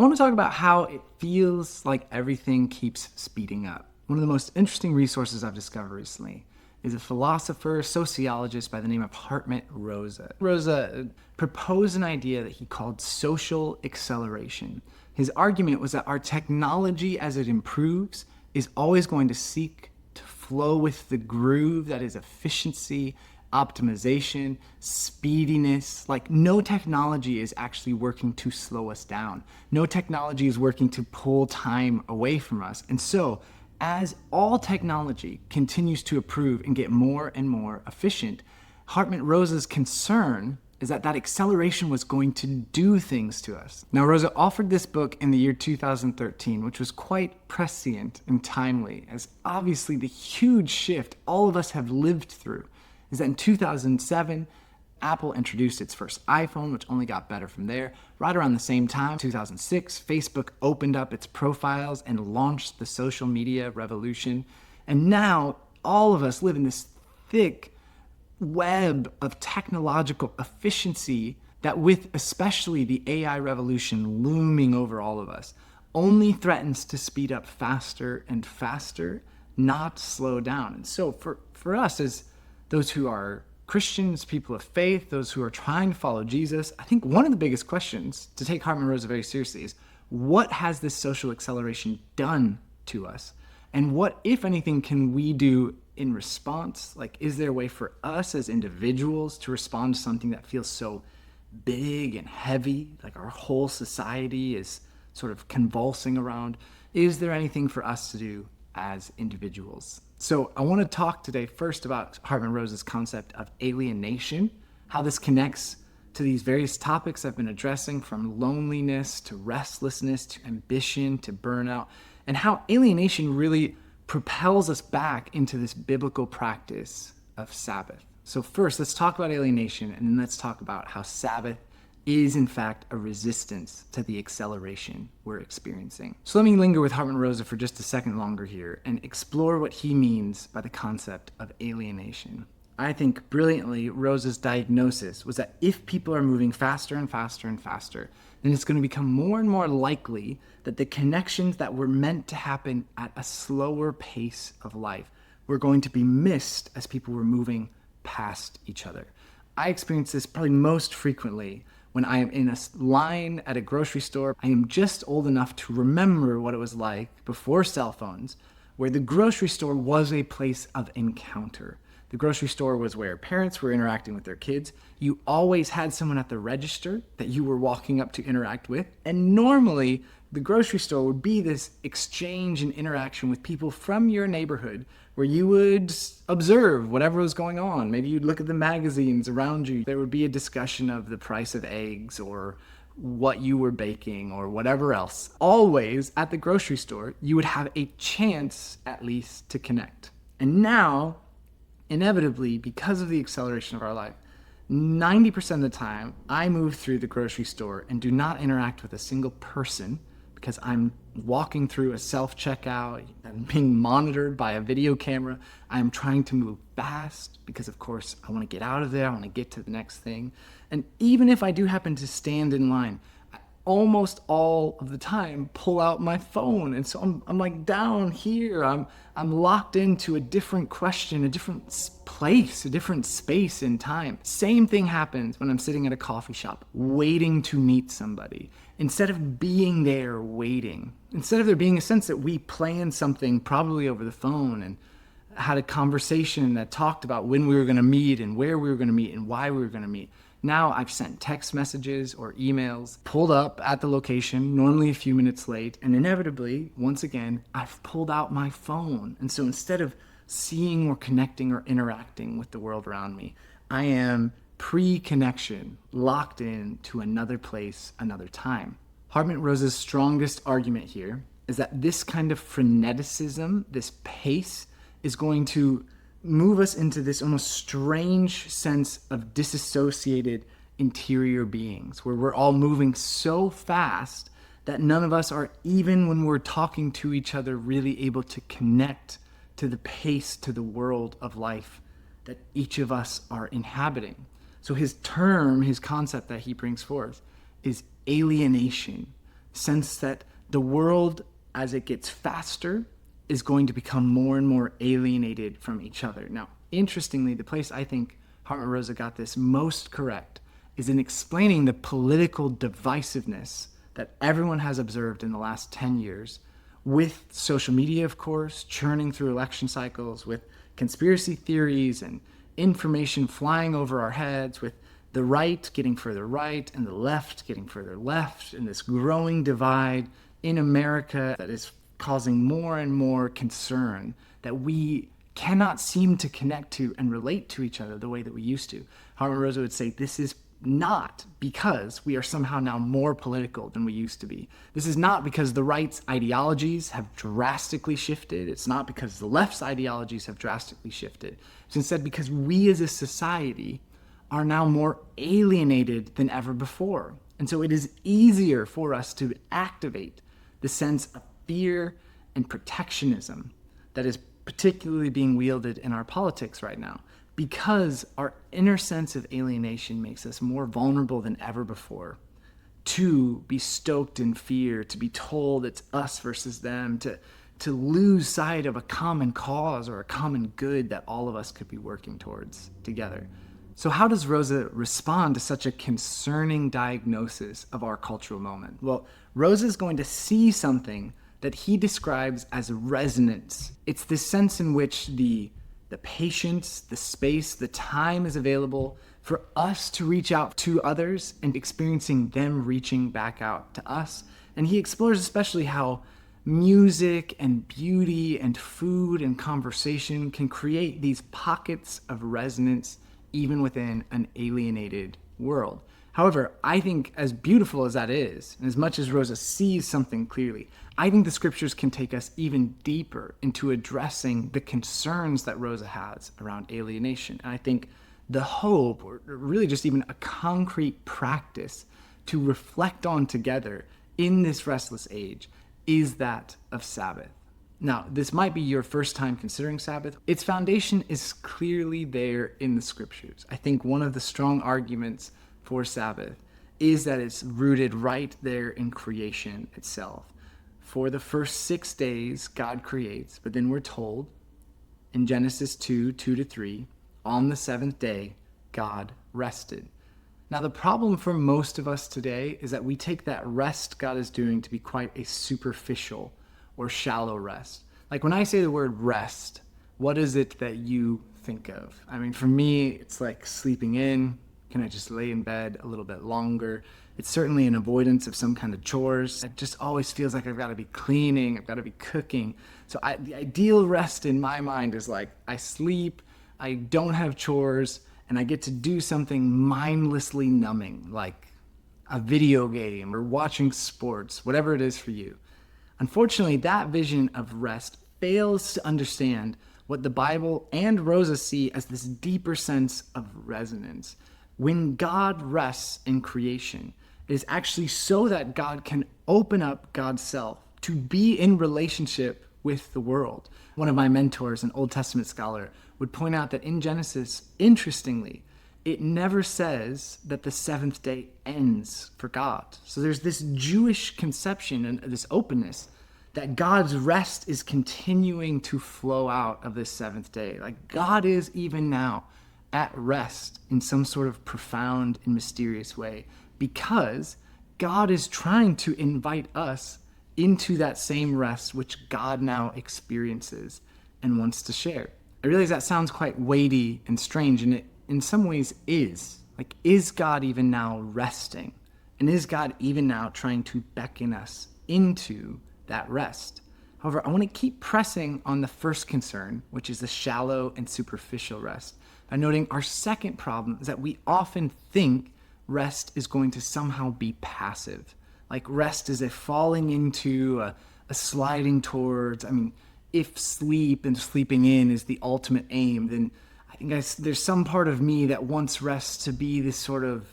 I want to talk about how it feels like everything keeps speeding up. One of the most interesting resources I've discovered recently is a philosopher, sociologist by the name of Hartmut Rosa. Rosa proposed an idea that he called social acceleration. His argument was that our technology, as it improves, is always going to seek to flow with the groove that is efficiency, optimization, speediness. Like, no technology is actually working to slow us down. No technology is working to pull time away from us. And so, as all technology continues to improve and get more and more efficient, Hartmut Rosa's concern is that acceleration was going to do things to us. Now, Rosa offered this book in the year 2013, which was quite prescient and timely, as obviously the huge shift all of us have lived through is that in 2007, Apple introduced its first iPhone, which only got better from there. Right around the same time, 2006, Facebook opened up its profiles and launched the social media revolution. And now all of us live in this thick web of technological efficiency that, with especially the AI revolution looming over all of us, only threatens to speed up faster and faster, not slow down. And so for us, as those who are Christians, people of faith, those who are trying to follow Jesus, I think one of the biggest questions, to take Hartmut Rosa very seriously, is what has this social acceleration done to us? And what, if anything, can we do in response? Like, is there a way for us as individuals to respond to something that feels so big and heavy, like our whole society is sort of convulsing around? Is there anything for us to do as individuals? So I want to talk today first about Hartmut Rosa's concept of alienation, how this connects to these various topics I've been addressing, from loneliness to restlessness to ambition to burnout, and how alienation really propels us back into this biblical practice of Sabbath. So first, let's talk about alienation, and then let's talk about how Sabbath is in fact a resistance to the acceleration we're experiencing. So let me linger with Hartmut Rosa for just a second longer here and explore what he means by the concept of alienation. I think brilliantly, Rosa's diagnosis was that if people are moving faster and faster and faster, then it's going to become more and more likely that the connections that were meant to happen at a slower pace of life were going to be missed as people were moving past each other. I experience this probably most frequently when I am in a line at a grocery store. I am just old enough to remember what it was like before cell phones, where the grocery store was a place of encounter. The grocery store was where parents were interacting with their kids. You always had someone at the register that you were walking up to interact with. And normally, the grocery store would be this exchange and interaction with people from your neighborhood where you would observe whatever was going on. Maybe you'd look at the magazines around you. There would be a discussion of the price of eggs or what you were baking or whatever else. Always at the grocery store, you would have a chance at least to connect. And now, inevitably, because of the acceleration of our life, 90% of the time, I move through the grocery store and do not interact with a single person because I'm walking through a self-checkout, I'm being monitored by a video camera. I'm trying to move fast because, of course, I want to get out of there. I want to get to the next thing. And even if I do happen to stand in line, I almost all of the time pull out my phone. And so I'm like down here. I'm locked into a different question, a different place, a different space in time. Same thing happens when I'm sitting at a coffee shop waiting to meet somebody. Instead of being there waiting, instead of there being a sense that we planned something probably over the phone and had a conversation that talked about when we were going to meet and where we were going to meet and why we were going to meet. Now I've sent text messages or emails, pulled up at the location, normally a few minutes late, and inevitably, once again, I've pulled out my phone. And so instead of seeing or connecting or interacting with the world around me, I am pre-connection, locked in to another place, another time. Hartmut Rosa's strongest argument here is that this kind of freneticism, this pace, is going to move us into this almost strange sense of disassociated interior beings, where we're all moving so fast that none of us are, even when we're talking to each other, really able to connect to the pace, to the world of life that each of us are inhabiting. So his term, his concept that he brings forth is alienation. sense that the world, as it gets faster, is going to become more and more alienated from each other. Now, interestingly, the place I think Hartmut Rosa got this most correct is in explaining the political divisiveness that everyone has observed in the last 10 years with social media, of course, churning through election cycles, with conspiracy theories and information flying over our heads, with the right getting further right and the left getting further left, and this growing divide in America that is causing more and more concern that we cannot seem to connect to and relate to each other the way that we used to. Hartmut Rosa would say this is not because we are somehow now more political than we used to be. This is not because the right's ideologies have drastically shifted. It's not because the left's ideologies have drastically shifted. It's instead because we as a society are now more alienated than ever before. And so it is easier for us to activate the sense of fear and protectionism that is particularly being wielded in our politics right now, because our inner sense of alienation makes us more vulnerable than ever before to be stoked in fear, to be told it's us versus them, to lose sight of a common cause or a common good that all of us could be working towards together. So how does Rosa respond to such a concerning diagnosis of our cultural moment? Well, Rosa is going to see something that he describes as resonance. It's this sense in which the patience, the space, the time is available for us to reach out to others and experiencing them reaching back out to us. And he explores especially how music and beauty and food and conversation can create these pockets of resonance even within an alienated world. However, I think as beautiful as that is, and as much as Rosa sees something clearly, I think the scriptures can take us even deeper into addressing the concerns that Rosa has around alienation. And I think the hope, or really just even a concrete practice to reflect on together in this restless age, is that of Sabbath. Now, this might be your first time considering Sabbath. Its foundation is clearly there in the scriptures. I think one of the strong arguments for Sabbath is that it's rooted right there in creation itself. For the first 6 days, God creates, but then we're told in Genesis 2:2-3, on the seventh day, God rested. Now, the problem for most of us today is that we take that rest God is doing to be quite a superficial or shallow rest. Like when I say the word rest, what is it that you think of? I mean, for me, it's like sleeping in. Can I just lay in bed a little bit longer? It's certainly an avoidance of some kind of chores. It just always feels like I've got to be cleaning, I've got to be cooking. So the ideal rest in my mind is like I sleep, I don't have chores, and I get to do something mindlessly numbing, like a video game or watching sports, whatever it is for you. Unfortunately, that vision of rest fails to understand what the Bible and Rosa see as this deeper sense of resonance. When God rests in creation, it is actually so that God can open up God's self to be in relationship with the world. One of my mentors, an Old Testament scholar, would point out that in Genesis, interestingly, it never says that the seventh day ends for God. So there's this Jewish conception and this openness that God's rest is continuing to flow out of this seventh day. Like God is even now at rest in some sort of profound and mysterious way, because God is trying to invite us into that same rest which God now experiences and wants to share. I realize that sounds quite weighty and strange, and it in some ways is. Like, is God even now resting? And is God even now trying to beckon us into that rest? However, I want to keep pressing on the first concern, which is the shallow and superficial rest, by noting our second problem is that we often think rest is going to somehow be passive. Like rest is a falling into, a sliding towards. I mean, if sleep and sleeping in is the ultimate aim, then I think there's some part of me that wants rest to be this sort of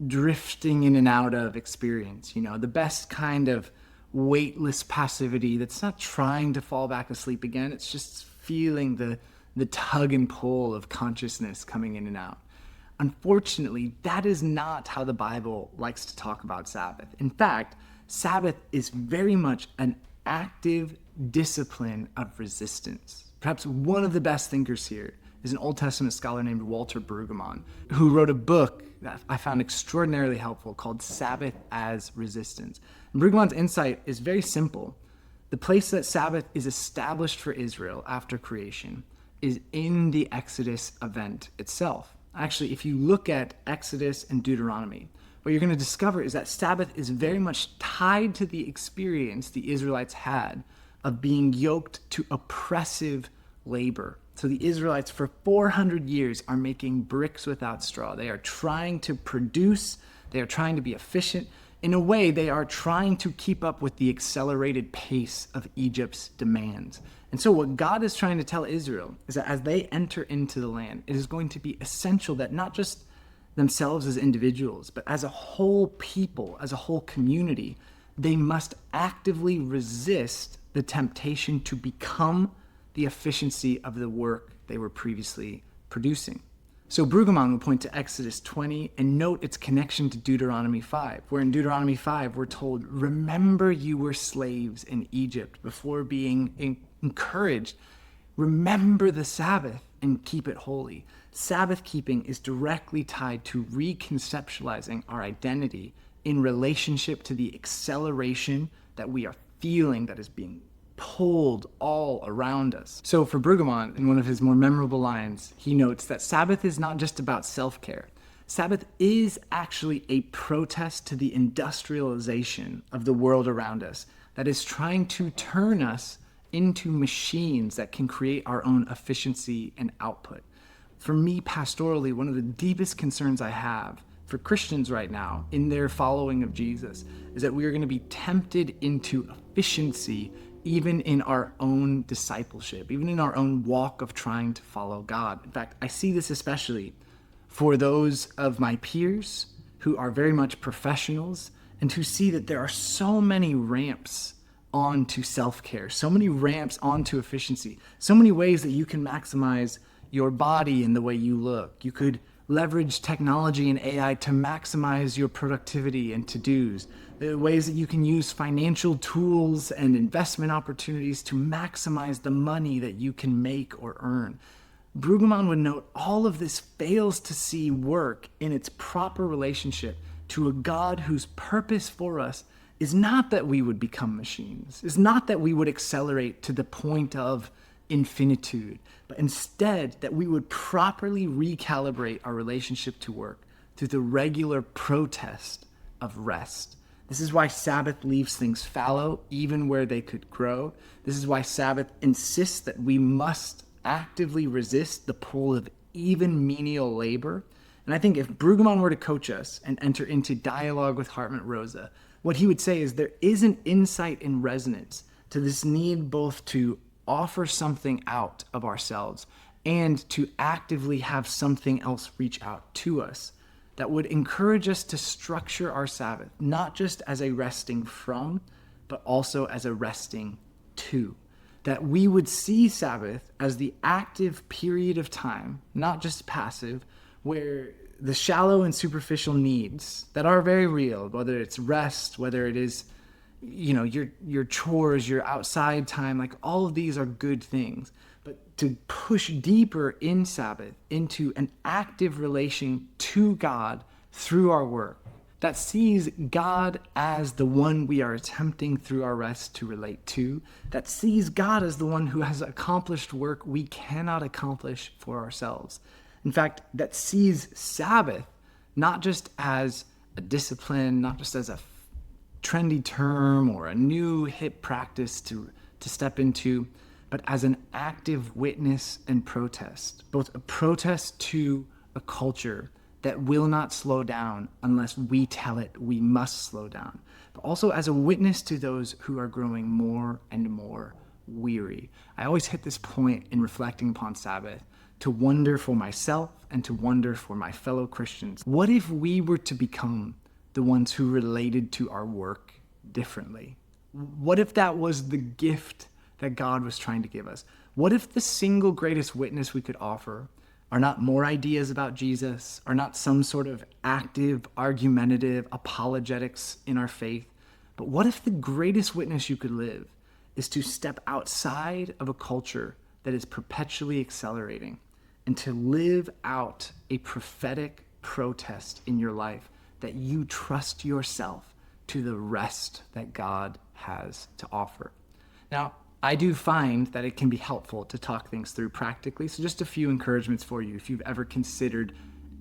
drifting in and out of experience, the best kind of weightless passivity that's not trying to fall back asleep again. It's just feeling the tug and pull of consciousness coming in and out. unfortunately, that is not how the Bible likes to talk about Sabbath. In fact, Sabbath is very much an active discipline of resistance. Perhaps one of the best thinkers here is an Old Testament scholar named Walter Brueggemann, who wrote a book that I found extraordinarily helpful called Sabbath as Resistance. And Brueggemann's insight is very simple. The place that Sabbath is established for Israel after creation is in the Exodus event itself. Actually, if you look at Exodus and Deuteronomy, what you're going to discover is that Sabbath is very much tied to the experience the Israelites had of being yoked to oppressive labor. So the Israelites for 400 years are making bricks without straw. They are trying to produce, they are trying to be efficient. In a way, they are trying to keep up with the accelerated pace of Egypt's demands. And so what God is trying to tell Israel is that as they enter into the land, it is going to be essential that not just themselves as individuals, but as a whole people, as a whole community, they must actively resist the temptation to become the efficiency of the work they were previously producing. So Brueggemann will point to Exodus 20 and note its connection to Deuteronomy 5, where in Deuteronomy 5 we're told, remember you were slaves in Egypt before being encouraged. Remember the Sabbath and keep it holy. Sabbath keeping is directly tied to reconceptualizing our identity in relationship to the acceleration that we are feeling that is being pulled all around us. So for Brueggemann, in one of his more memorable lines, he notes that Sabbath is not just about self-care. Sabbath is actually a protest to the industrialization of the world around us that is trying to turn us into machines that can create our own efficiency and output. For me, pastorally, one of the deepest concerns I have for Christians right now in their following of Jesus is that we are going to be tempted into efficiency even in our own discipleship, even in our own walk of trying to follow God. In fact, I see this especially for those of my peers who are very much professionals and who see that there are so many ramps onto self-care, so many ramps onto efficiency, so many ways that you can maximize your body and the way you look. You could leverage technology and AI to maximize your productivity and to-dos. There are ways that you can use financial tools and investment opportunities to maximize the money that you can make or earn. Brueggemann would note all of this fails to see work in its proper relationship to a God whose purpose for us is not that we would become machines, is not that we would accelerate to the point of infinitude, but instead that we would properly recalibrate our relationship to work through the regular protest of rest. This is why Sabbath leaves things fallow, even where they could grow. This is why Sabbath insists that we must actively resist the pull of even menial labor. And I think if Brueggemann were to coach us and enter into dialogue with Hartmut Rosa, what he would say is there is an insight in resonance to this need both to offer something out of ourselves and to actively have something else reach out to us that would encourage us to structure our Sabbath, not just as a resting from, but also as a resting to. That we would see Sabbath as the active period of time, not just passive, where the shallow and superficial needs that are very real, whether it's rest, whether it is your chores, your outside time, like all of these are good things. But to push deeper in Sabbath into an active relation to God through our work that sees God as the one we are attempting through our rest to relate to, that sees God as the one who has accomplished work we cannot accomplish for ourselves. In fact, that sees Sabbath not just as a discipline, not just as a trendy term or a new hip practice to step into, but as an active witness and protest, both a protest to a culture that will not slow down unless we tell it we must slow down, but also as a witness to those who are growing more and more weary. I always hit this point in reflecting upon Sabbath to wonder for myself and to wonder for my fellow Christians. What if we were to become the ones who related to our work differently? What if that was the gift that God was trying to give us? What if the single greatest witness we could offer are not more ideas about Jesus, are not some sort of active, argumentative apologetics in our faith. But what if the greatest witness you could live is to step outside of a culture that is perpetually accelerating and to live out a prophetic protest in your life that you trust yourself to the rest that God has to offer? Now, I do find that it can be helpful to talk things through practically. So just a few encouragements for you if you've ever considered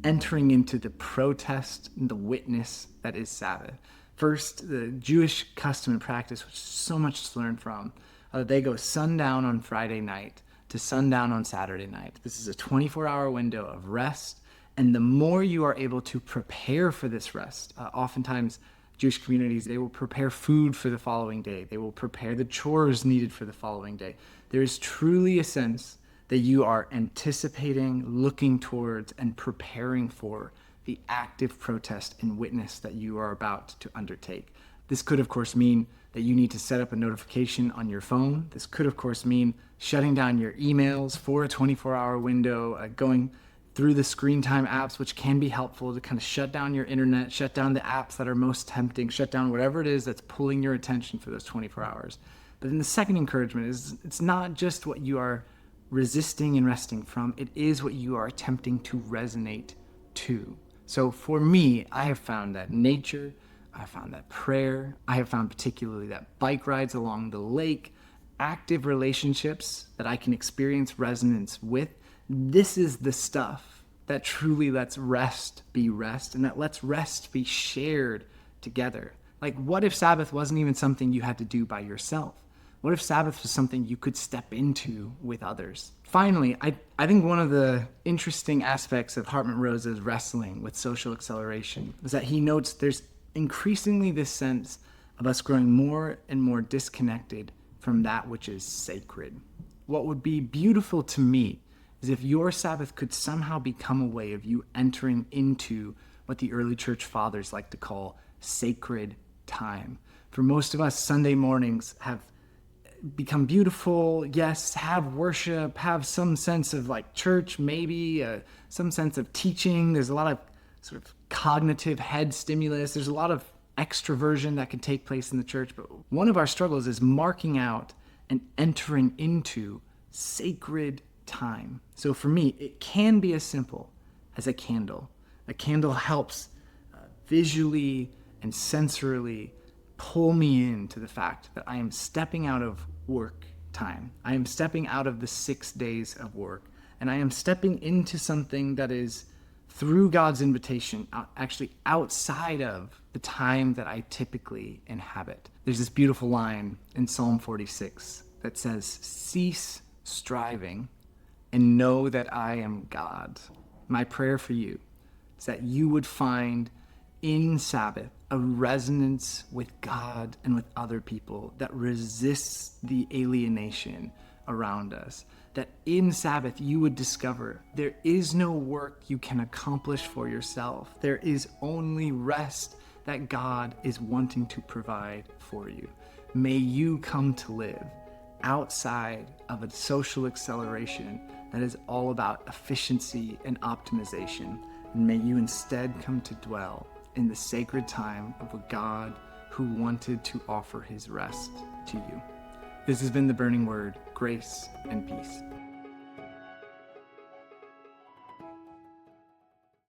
entering into the protest and the witness that is Sabbath. First, the Jewish custom and practice, which is so much to learn from. They go sundown on Friday night to sundown on Saturday night. This is a 24-hour window of rest. And the more you are able to prepare for this rest, oftentimes Jewish communities, they will prepare food for the following day. They will prepare the chores needed for the following day. There is truly a sense that you are anticipating, looking towards, and preparing for the active protest and witness that you are about to undertake. This could, of course, mean that you need to set up a notification on your phone. This could, of course, mean shutting down your emails for a 24-hour window, going through the screen time apps, which can be helpful to kind of shut down your internet, shut down the apps that are most tempting, shut down whatever it is that's pulling your attention for those 24 hours. But then the second encouragement is it's not just what you are resisting and resting from, it is what you are attempting to resonate to. So for me, I have found that nature, I have found that prayer, I have found particularly that bike rides along the lake, active relationships that I can experience resonance with. This is the stuff that truly lets rest be rest, and that lets rest be shared together. Like, what if Sabbath wasn't even something you had to do by yourself? What if Sabbath was something you could step into with others? Finally, I think one of the interesting aspects of Hartmut Rosa's wrestling with social acceleration is that he notes there's increasingly this sense of us growing more and more disconnected from that which is sacred. What would be beautiful to me is if your Sabbath could somehow become a way of you entering into what the early church fathers like to call sacred time. For most of us, Sunday mornings have become beautiful, yes, have worship, have some sense of like church, maybe some sense of teaching. There's a lot of sort of cognitive head stimulus. There's a lot of extroversion that can take place in the church. But one of our struggles is marking out and entering into sacred time. So for me, it can be as simple as a candle. A candle helps visually and sensorily pull me into the fact that I am stepping out of work time. I am stepping out of the 6 days of work, and I am stepping into something that is, through God's invitation, actually outside of the time that I typically inhabit. There's this beautiful line in Psalm 46 that says, "Cease striving and know that I am God." My prayer for you is that you would find in Sabbath a resonance with God and with other people that resists the alienation around us. That in Sabbath you would discover there is no work you can accomplish for yourself. There is only rest that God is wanting to provide for you. May you come to live outside of a social acceleration that is all about efficiency and optimization. And may you instead come to dwell in the sacred time of a God who wanted to offer his rest to you. This has been The Burning Word. Grace and peace.